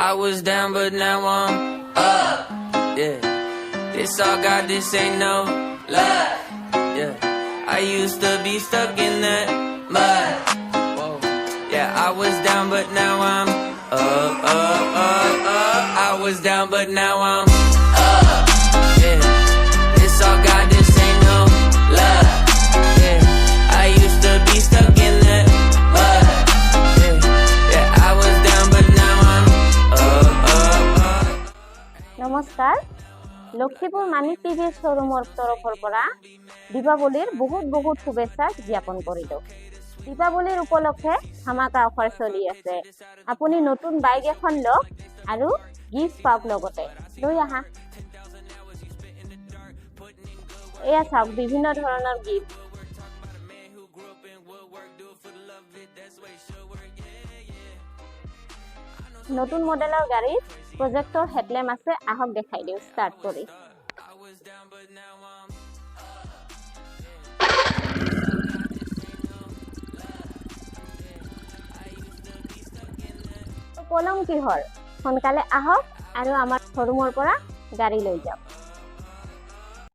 I was down, but now I'm up. Yeah, this all God, this ain't no luck. Yeah, I used to be stuck in that mud. Whoa. Yeah, I was down, but now I'm up, up, up, up. I was down, but now I'm up. Yeah, this all God, this ain't no luck. Yeah, I used to be stuck in that mud. Yeah, yeah, I was down, but now I'm up, up, up. নমস্কাৰ লক্ষীপুৰ মানি TV শ্বৰুমৰ তৰফৰ পৰা দীপাৱলীৰ বহুত শুভেচ্ছা জ্ঞাপন কৰিলোঁ। দীপাৱলীৰ উপলক্ষে ধামাকা অফাৰ চলি আছে। আপুনি নতুন বাইক এখন লওক আৰু গিফ্ট পাওক লগতে। লৈ আহা। এয়া চাওক বিভিন্ন ধৰণৰ গিফ্ট। নতুন মডেলৰ গাড়ীত প্ৰজেক্টৰ হেডলেম্প আছে, আহক দেখাই দিওঁ ষ্টাৰ্ট কৰি। পলম কিহৰ? সোনকালে আহক আৰু আমাৰ শ্বৰুমৰ পৰা গাড়ী লৈ যাওক।